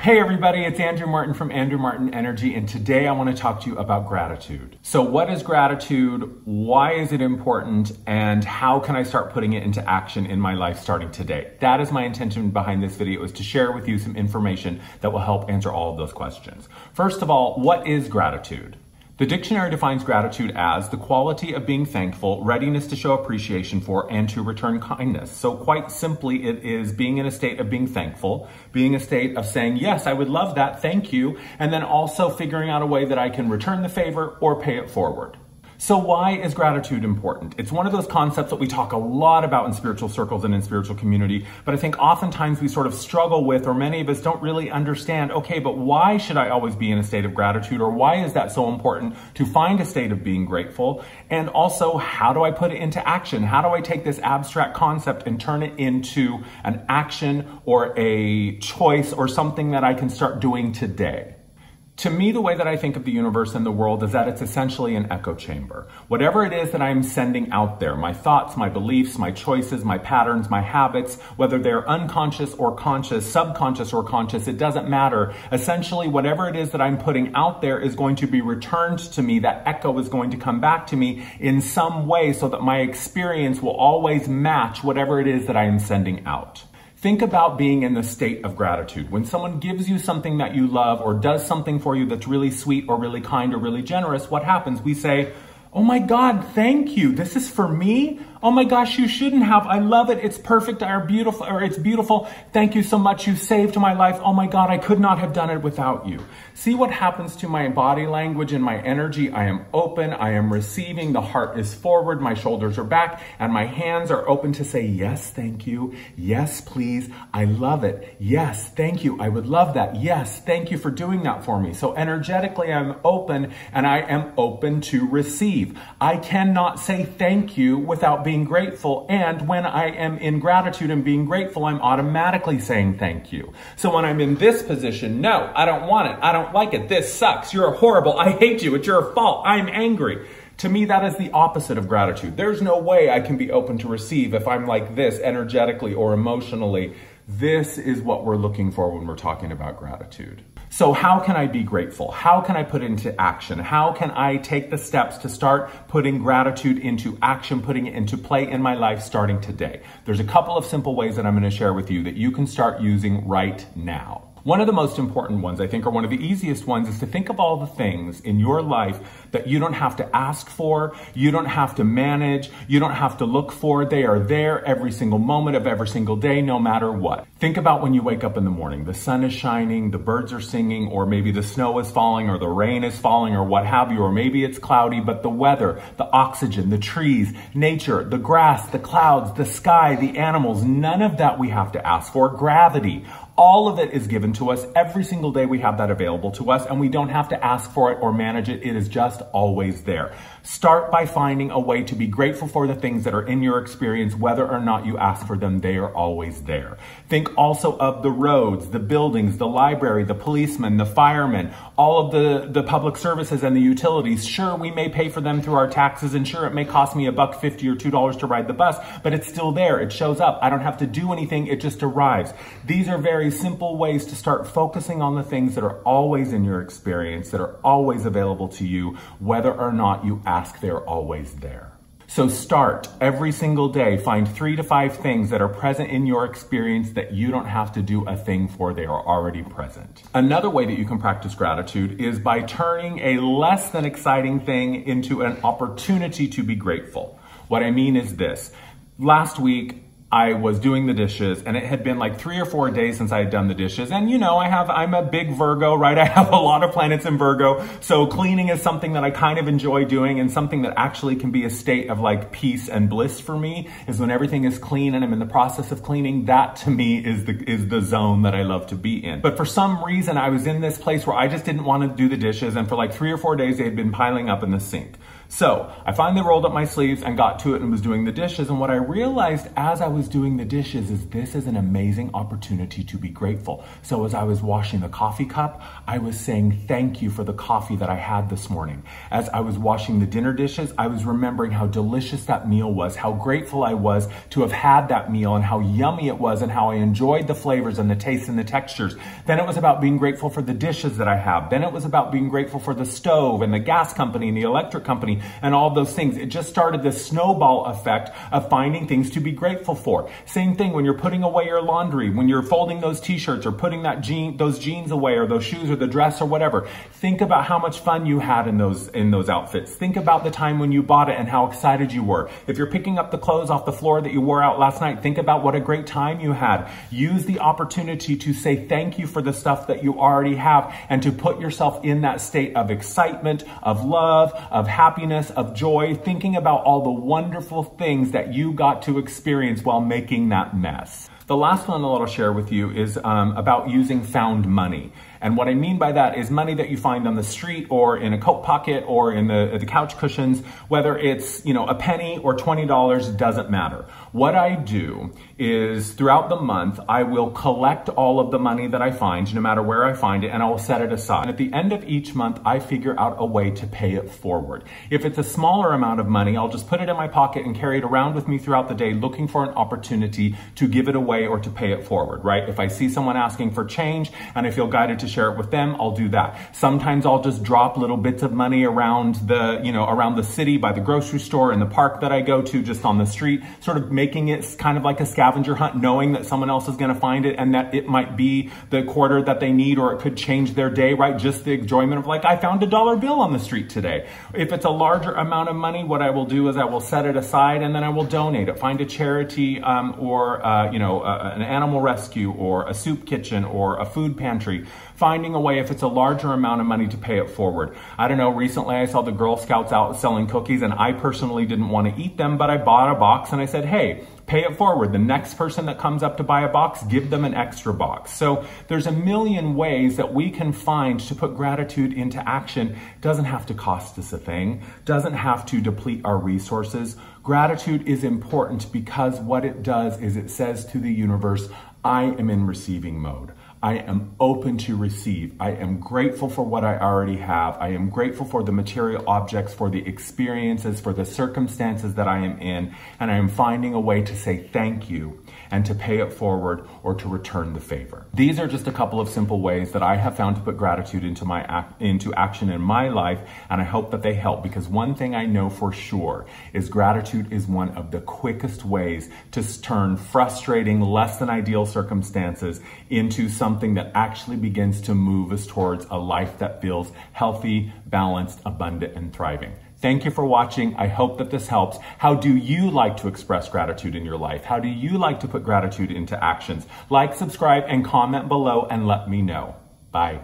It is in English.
Hey everybody, it's Andrew Martin from Andrew Martin Energy, and today I want to talk to you about gratitude. So what is gratitude? Why is it important? And how can I start putting it into action in my life starting today? That is my intention behind this video, is to share with you some information that will help answer all of those questions. First of all, what is gratitude? The dictionary defines gratitude as the quality of being thankful, readiness to show appreciation for, and to return kindness. So quite simply, it is being in a state of being thankful, being a state of saying, yes, I would love that, thank you, and then also figuring out a way that I can return the favor or pay it forward. So why is gratitude important? It's one of those concepts that we talk a lot about in spiritual circles and in spiritual community, but I think oftentimes we sort of struggle with, or many of us don't really understand, okay, but why should I always be in a state of gratitude? Or why is that so important to find a state of being grateful? And also, how do I put it into action? How do I take this abstract concept and turn it into an action or a choice or something that I can start doing today? To me, the way that I think of the universe and the world is that it's essentially an echo chamber. Whatever it is that I'm sending out there, my thoughts, my beliefs, my choices, my patterns, my habits, whether they're unconscious or conscious, subconscious or conscious, it doesn't matter. Essentially, whatever it is that I'm putting out there is going to be returned to me. That echo is going to come back to me in some way so that my experience will always match whatever it is that I am sending out. Think about being in the state of gratitude. When someone gives you something that you love or does something for you that's really sweet or really kind or really generous, what happens? We say, oh my God, thank you. This is for me? Oh my gosh, you shouldn't have. I love it. It's perfect or beautiful, or it's beautiful. Thank you so much. You saved my life. Oh my God, I could not have done it without you. See what happens to my body language and my energy. I am open. I am receiving. The heart is forward. My shoulders are back and my hands are open to say, yes, thank you. Yes, please. I love it. Yes, thank you. I would love that. Yes, thank you for doing that for me. So energetically, I'm open and I am open to receive. I cannot say thank you without being grateful, and when I am in gratitude and being grateful, I'm automatically saying thank you. So when I'm in this position, no, I don't want it, I don't like it, this sucks, you're horrible, I hate you, it's your fault, I'm angry. To me, that is the opposite of gratitude. There's no way I can be open to receive if I'm like this energetically or emotionally. This is what we're looking for when we're talking about gratitude. So how can I be grateful? How can I put it into action? How can I take the steps to start putting gratitude into action, putting it into play in my life starting today? There's a couple of simple ways that I'm going to share with you that you can start using right now. One of the most important ones, I think, or one of the easiest ones, is to think of all the things in your life that you don't have to ask for, you don't have to manage, you don't have to look for. They are there every single moment of every single day, no matter what. Think about when you wake up in the morning. The sun is shining, the birds are singing, or maybe the snow is falling, or the rain is falling, or what have you, or maybe it's cloudy, but the weather, the oxygen, the trees, nature, the grass, the clouds, the sky, the animals, none of that we have to ask for. Gravity. All of it is given to us. Every single day we have that available to us, and we don't have to ask for it or manage it. It is just always there. Start by finding a way to be grateful for the things that are in your experience, whether or not you ask for them. They are always there. Think also of the roads, the buildings, the library, the policemen, the firemen, all of the public services and the utilities. Sure, we may pay for them through our taxes, and sure, it may cost me $1.50 or $2 to ride the bus, but it's still there. It shows up. I don't have to do anything. It just arrives. These are very simple ways to start focusing on the things that are always in your experience, that are always available to you, whether or not you ask, they're always there. So start every single day, find 3 to 5 things that are present in your experience that you don't have to do a thing for, they are already present. Another way that you can practice gratitude is by turning a less than exciting thing into an opportunity to be grateful. What I mean is this. Last week, I was doing the dishes, and it had been like 3 or 4 days since I had done the dishes. And you know, I'm a big Virgo, right? I have a lot of planets in Virgo. So cleaning is something that I kind of enjoy doing, and something that actually can be a state of like peace and bliss for me is when everything is clean and I'm in the process of cleaning. That to me is the zone that I love to be in. But for some reason, I was in this place where I just didn't want to do the dishes. And for like 3 or 4 days, they had been piling up in the sink. So I finally rolled up my sleeves and got to it and was doing the dishes. And what I realized as I was was doing the dishes is this is an amazing opportunity to be grateful. So as I was washing the coffee cup, I was saying thank you for the coffee that I had this morning. As I was washing the dinner dishes, I was remembering how delicious that meal was, how grateful I was to have had that meal and how yummy it was and how I enjoyed the flavors and the tastes and the textures. Then it was about being grateful for the dishes that I have. Then it was about being grateful for the stove and the gas company and the electric company and all those things. It just started this snowball effect of finding things to be grateful for. Same thing when you're putting away your laundry, when you're folding those t-shirts or putting those jeans away or those shoes or the dress or whatever. Think about how much fun you had in those outfits. Think about the time when you bought it and how excited you were. If you're picking up the clothes off the floor that you wore out last night, think about what a great time you had. Use the opportunity to say thank you for the stuff that you already have and to put yourself in that state of excitement, of love, of happiness, of joy, thinking about all the wonderful things that you got to experience while making that mess. The last one that I'll share with you is about using found money. And what I mean by that is money that you find on the street or in a coat pocket or in the couch cushions, whether it's, a penny or $20, doesn't matter. What I do is throughout the month, I will collect all of the money that I find, no matter where I find it, and I will set it aside. And at the end of each month, I figure out a way to pay it forward. If it's a smaller amount of money, I'll just put it in my pocket and carry it around with me throughout the day, looking for an opportunity to give it away or to pay it forward, right? If I see someone asking for change and I feel guided to share it with them, I'll do that. Sometimes I'll just drop little bits of money around around the city, by the grocery store, in the park that I go to, just on the street, sort of making it kind of like a scavenger hunt, knowing that someone else is going to find it and that it might be the quarter that they need or it could change their day, right? Just the enjoyment of like, I found a $1 bill on the street today. If it's a larger amount of money, what I will do is I will set it aside and then I will donate it. Find a charity or an animal rescue or a soup kitchen or a food pantry. Finding a way, if it's a larger amount of money, to pay it forward. I don't know, recently I saw the Girl Scouts out selling cookies and I personally didn't want to eat them, but I bought a box and I said, hey, pay it forward. The next person that comes up to buy a box, give them an extra box. So there's a million ways that we can find to put gratitude into action. It doesn't have to cost us a thing, doesn't have to deplete our resources. Gratitude is important because what it does is it says to the universe, I am in receiving mode. I am open to receive. I am grateful for what I already have. I am grateful for the material objects, for the experiences, for the circumstances that I am in, and I am finding a way to say thank you and to pay it forward or to return the favor. These are just a couple of simple ways that I have found to put gratitude into action in my life, and I hope that they help, because one thing I know for sure is gratitude is one of the quickest ways to turn frustrating, less than ideal circumstances into something that actually begins to move us towards a life that feels healthy, balanced, abundant, and thriving. Thank you for watching. I hope that this helps. How do you like to express gratitude in your life? How do you like to put gratitude into actions? Like, subscribe, and comment below and let me know. Bye.